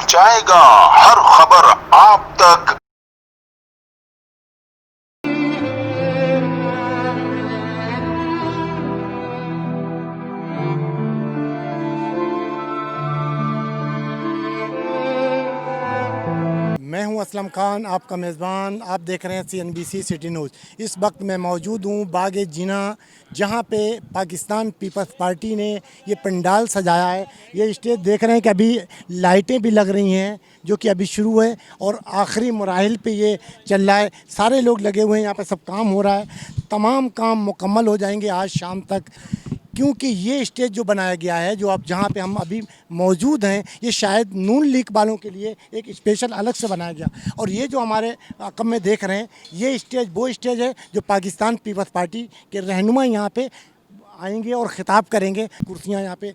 पहुंचाएगा हर खबर आप तक। मैं हूं असलम खान, आपका मेज़बान। आप देख रहे हैं CNBC सिटी न्यूज़। इस वक्त मैं मौजूद हूं बाग जिना, जहां पे पाकिस्तान पीपल्स पार्टी ने ये पंडाल सजाया है। ये स्टेज देख रहे हैं कि अभी लाइटें भी लग रही हैं, जो कि अभी शुरू है और आखिरी मराहिल पे ये चल रहा है। सारे लोग लगे हुए हैं, यहाँ पे सब काम हो रहा है। तमाम काम मुकम्मल हो जाएंगे आज शाम तक, क्योंकि ये स्टेज जो बनाया गया है, जो आप जहाँ पे हम अभी मौजूद हैं, ये शायद नून लीग वालों के लिए एक स्पेशल अलग से बनाया गया। और ये जो हमारे कम में देख रहे हैं, ये स्टेज वो स्टेज है जो पाकिस्तान पीपल्स पार्टी के रहनुमा यहाँ पे आएंगे और ख़िताब करेंगे। कुर्सियाँ यहाँ पे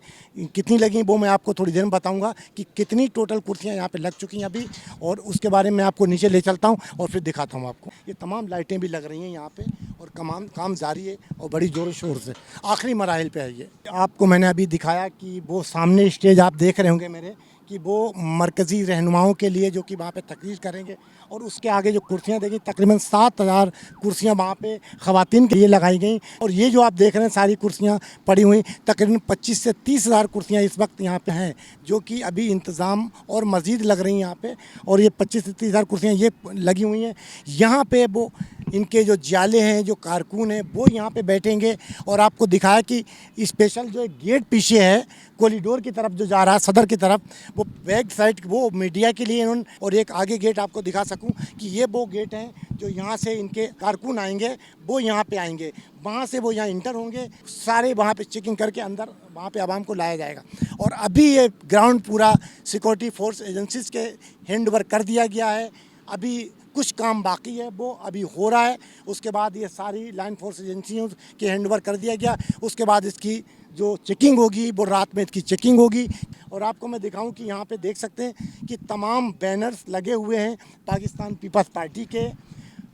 कितनी लगी वो मैं आपको थोड़ी देर में बताऊंगा कि कितनी टोटल कुर्सियाँ यहाँ पे लग चुकी हैं अभी, और उसके बारे में आपको नीचे ले चलता हूँ और फिर दिखाता हूँ आपको। ये तमाम लाइटें भी लग रही हैं यहाँ पे और काम जारी है और बड़ी ज़ोर शोर से आखिरी मराहिल पे है। ये आपको मैंने अभी दिखाया कि वो सामने स्टेज आप देख रहे होंगे मेरे, कि वो मरकज़ी रहनुमाओं के लिए जो कि वहाँ पे तकरीर करेंगे। और उसके आगे जो कुर्सियाँ देखी, तकरीबन 7,000 कुर्सियाँ वहाँ पे ख़वातीन के लिए लगाई गई। और ये जो आप देख रहे हैं सारी कुर्सियाँ पड़ी हुई, तकरीबन 25 से 30,000 कुर्सियाँ इस वक्त यहाँ पे हैं, जो कि अभी इंतज़ाम और मज़ीद लग रही हैं यहाँ पे। और ये 25 से 30,000 कुर्सियाँ ये लगी हुई हैं यहाँ पे। वो इनके जो जाले हैं, जो कारकुन हैं, वो यहाँ पे बैठेंगे। और आपको दिखाया कि स्पेशल जो एक गेट पीछे है कॉरिडोर की तरफ जो जा रहा है सदर की तरफ, वो बैक साइड वो मीडिया के लिए इन्होंने। और एक आगे गेट आपको दिखा सकूं कि ये वो गेट हैं जो यहाँ से इनके कारकुन आएंगे, वो यहाँ पे आएंगे, वहाँ से वो यहाँ इंटर होंगे, सारे वहाँ पे चेकिंग करके अंदर वहाँ पे आवाम को लाया जाएगा। और अभी ये ग्राउंड पूरा सिक्योरिटी फोर्स एजेंसीज के हैंड ओवर कर दिया गया है। अभी कुछ काम बाकी है, वो अभी हो रहा है। उसके बाद ये सारी लाइन फोर्स एजेंसियों के हैंड ओवर कर दिया गया। उसके बाद इसकी जो चेकिंग होगी वो रात में इसकी चेकिंग होगी। और आपको मैं दिखाऊं कि यहाँ पे देख सकते हैं कि तमाम बैनर्स लगे हुए हैं पाकिस्तान पीपल्स पार्टी के,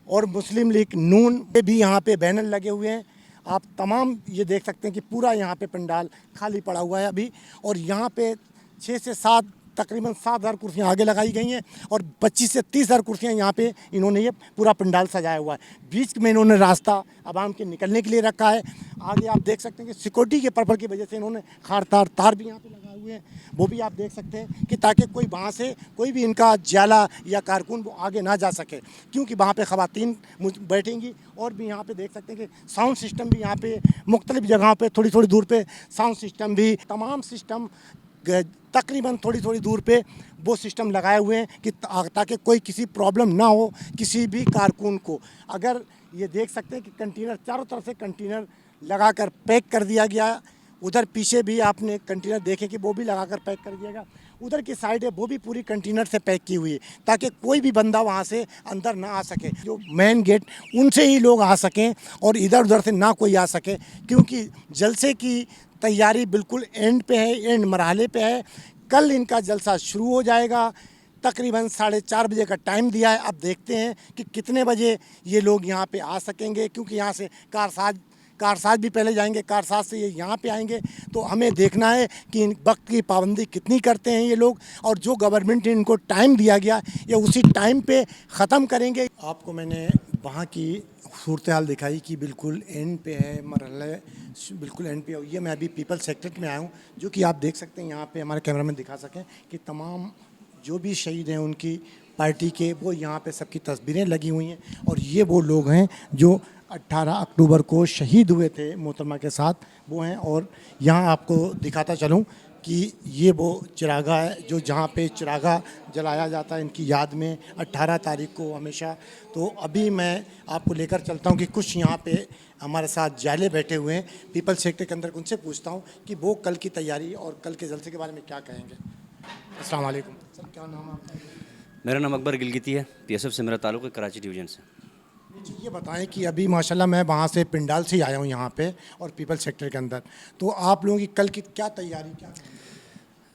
और मुस्लिम लीग नून के भी यहाँ पे बैनर लगे हुए हैं। आप तमाम ये देख सकते हैं कि पूरा यहाँ पे पंडाल खाली पड़ा हुआ है अभी। और यहाँ पे 6 से 7 तकरीबन 7,000 कुर्सियाँ आगे लगाई गई हैं और 25 से 30,000 कुर्सियाँ यहाँ पे इन्होंने ये पूरा पंडाल सजाया हुआ है। बीच में इन्होंने रास्ता आवाम के निकलने के लिए रखा है। आगे आप देख सकते हैं कि सिक्योरिटी के पर्पज़ की वजह से इन्होंने खार तार भी यहाँ पे लगाए हुए हैं, वो भी आप देख सकते हैं कि ताकि कोई वहाँ से कोई भी इनका जाला या कारकुन वो आगे ना जा सके, क्योंकि वहाँ पे ख़वातीन बैठेंगी। और भी यहाँ पे देख सकते हैं कि साउंड सिस्टम भी यहाँ पे मुख्तलिफ़ जगहों पे थोड़ी थोड़ी दूर पे साउंड सिस्टम भी, तमाम सिस्टम तकरीबन थोड़ी थोड़ी दूर पे वो सिस्टम लगाए हुए हैं कि ताकि कोई किसी प्रॉब्लम ना हो किसी भी कारकुन को। अगर ये देख सकते हैं कि कंटेनर चारों तरफ से कंटेनर लगाकर पैक कर दिया गया। उधर पीछे भी आपने कंटेनर देखे कि वो भी लगाकर पैक कर दिया गया। उधर की साइड है वो भी पूरी कंटेनर से पैक की हुई है, ताकि कोई भी बंदा वहाँ से अंदर ना आ सके। जो मेन गेट उनसे ही लोग आ सकें और इधर उधर से ना कोई आ सके, क्योंकि जलसे की तैयारी बिल्कुल एंड पे है, एंड मरहले पे है। कल इनका जलसा शुरू हो जाएगा। तकरीबन 4:30 बजे का टाइम दिया है। अब देखते हैं कि कितने बजे ये लोग यहाँ पे आ सकेंगे, क्योंकि यहाँ से कारसाज भी पहले जाएंगे, कारसाज से ये यहाँ पे आएंगे। तो हमें देखना है कि इन वक्त की पाबंदी कितनी करते हैं ये लोग, और जो गवर्नमेंट ने इनको टाइम दिया गया ये उसी टाइम पे ख़त्म करेंगे। आपको मैंने वहाँ की सूरत हाल दिखाई कि बिल्कुल एंड पे है मरहले, बिल्कुल एंड पे है। ये मैं अभी पीपल सेक्टर में आया हूँ, जो कि आप देख सकते हैं यहाँ पे हमारे कैमरामैन दिखा सकें कि तमाम जो भी शहीद हैं उनकी पार्टी के, वो यहाँ पे सबकी तस्वीरें लगी हुई हैं। और ये वो लोग हैं जो 18 अक्टूबर को शहीद हुए थे मोहतरमा के साथ, वो हैं। और यहाँ आपको दिखाता चलूँ कि ये वो चिरागा है जो जहाँ पे चिरागा जलाया जाता है इनकी याद में 18 तारीख को हमेशा। तो अभी मैं आपको लेकर चलता हूँ कि कुछ यहाँ पे हमारे साथ जाले बैठे हुए हैं पीपल सेक्टर के अंदर, उनसे पूछता हूँ कि वो कल की तैयारी और कल के जलसे के बारे में क्या कहेंगे। अस्सलाम वालेकुम सर, क्या नाम है आपका? मेरा नाम अकबर गिलगिती है। PSF से मेरा ताल्लुक़ है, कराची डिवीज़न से। ये बताएं कि अभी माशाल्लाह मैं वहाँ से पिंडाल से ही आया हूँ यहाँ पे और पीपल सेक्टर के अंदर, तो आप लोगों की कल की क्या तैयारी क्या?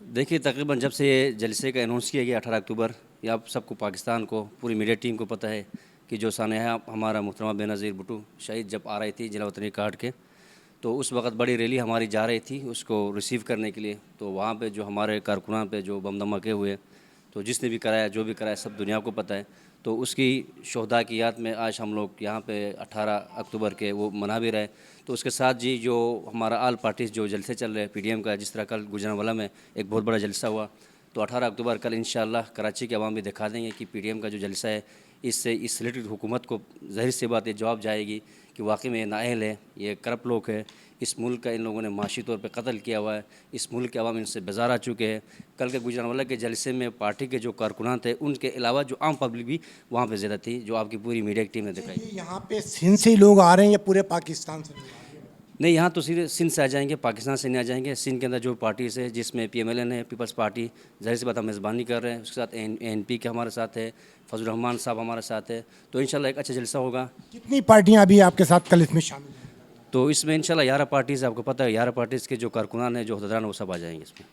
देखिए, तकरीबन जब से ये जलसे का अनाउंस किया गया 18 अक्टूबर, ये आप सबको, पाकिस्तान को, पूरी मीडिया टीम को पता है कि जो सानहा हमारा मोहतरमा बेनज़ीर भुट्टो शहीद जब आ रही थी जिला वतनी काट के, तो उस वक्त बड़ी रैली हमारी जा रही थी उसको रिसीव करने के लिए। तो वहाँ पे जो हमारे कारकुनान पे जो बम धमाके हुए, तो जिसने भी कराया, जो भी कराया, सब दुनिया को पता है। तो उसकी शोहदा की याद में आज हम लोग यहाँ पे 18 अक्टूबर के वो मना भी रहे। तो उसके साथ जी जो हमारा आल पार्टीज़ जो जलसे चल रहे हैं पीडीएम का, जिस तरह कल गुजरांवाला में एक बहुत बड़ा जलसा हुआ, तो 18 अक्टूबर कल इंशाअल्लाह कराची के अवाम भी दिखा देंगे कि पीडीएम का जो जलसा है, इससे इस रिलेटेड हुकूमत को ज़ाहिर सी बात है जवाब जाएगी कि वाकई में ये नाअहल है, ये करप्ट लोग है, इस मुल्क का इन लोगों ने माशी तौर पे कत्ल किया हुआ है, इस मुल्क के अवाम इनसे बेजार आ चुके हैं। कल के गुजरांवाला के जलसे में पार्टी के जो कारकुनान थे, उनके अलावा जो आम पब्लिक भी वहाँ पे ज़्यादा थी, जो आपकी पूरी मीडिया की टीम ने दिखाई। यहाँ पे सिंध से लोग आ रहे हैं या पूरे पाकिस्तान से लोग आ रहे हैं? नहीं, यहाँ तो सीधे सिंध से आ जाएंगे, पाकिस्तान से नहीं आ जाएंगे। सिंध के अंदर जो पार्टीज़ है, जिसमें PMLN है, पीपल्स पार्टी, ज़ाहिर सी बात हम मेज़बानी कर रहे हैं, उसके साथ ANP के हमारे साथ है, फजल रहमान साहब हमारे साथ है। तो इंशाल्लाह एक अच्छा जलसा होगा। कितनी पार्टियाँ अभी आपके साथ कल इसमें शामिल हैं? तो इसमें इंशाल्लाह 11 पार्टीज़, आपको पता है 11 पार्टीज़ के जो कारकुनान हैं, जो अहदेदार हैं, वो सब आ जाएंगे इसमें।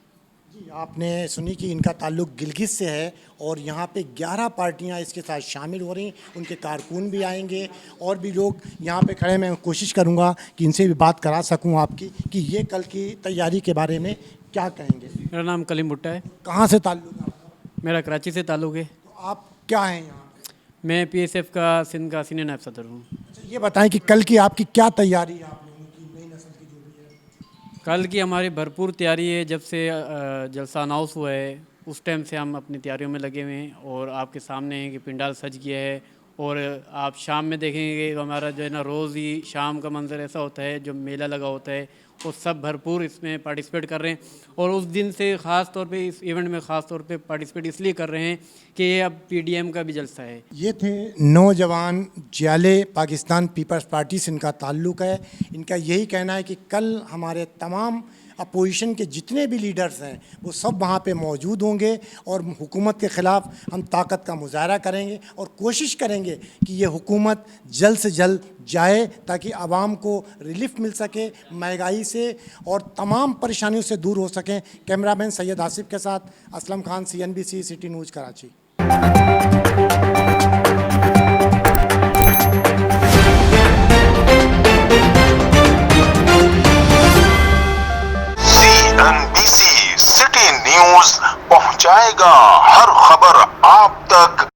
जी, आपने सुनी कि इनका ताल्लुक गिलगित से है और यहाँ पे 11 पार्टियाँ इसके साथ शामिल हो रही, उनके कारकुन भी आएंगे और भी लोग यहाँ पे खड़े। मैं कोशिश करूँगा कि इनसे भी बात करा सकूँ आपकी कि ये कल की तैयारी के बारे में क्या कहेंगे। मेरा नाम कलीम भुट्टा है। कहाँ से ताल्लुक है आपका? मेरा कराची से ताल्लुक़ है। तो आप क्या हैं यहाँ पे? मैं PSF का सिंध का सीनियर नायब सदर हूँ। अच्छा, ये बताएं कि कल की आपकी क्या तैयारी है, आप लोगों की नई नस्ल की जो भी है? कल की हमारी भरपूर तैयारी है। जब से जलसा अनाउंस हुआ है उस टाइम से हम अपनी तैयारियों में लगे हुए हैं और आपके सामने है कि पिंडाल सज गया है। और आप शाम में देखेंगे तो हमारा जो है ना रोज़ ही शाम का मंजर ऐसा होता है, जो मेला लगा होता है वो सब भरपूर इसमें पार्टिसिपेट कर रहे हैं। और उस दिन से ख़ास तौर पे इस इवेंट में ख़ास तौर पे पार्टिसिपेट इसलिए कर रहे हैं कि ये अब PDM का भी जलसा है। ये थे नौजवान जियाले, पाकिस्तान पीपल्स पार्टी से इनका ताल्लुक़ है। इनका यही कहना है कि कल हमारे तमाम अपोजिशन के जितने भी लीडर्स हैं वो सब वहाँ पे मौजूद होंगे और हुकूमत के ख़िलाफ़ हम ताकत का मुजाहरा करेंगे और कोशिश करेंगे कि ये हुकूमत जल्द से जल्द जाए ताकि आवाम को रिलीफ मिल सके महंगाई से और तमाम परेशानियों से दूर हो सकें। कैमरामैन सैयद आसिफ के साथ Aslam Khan, CNBC city news Karachi. CNBC city news पहुंचाएगा हर खबर आप तक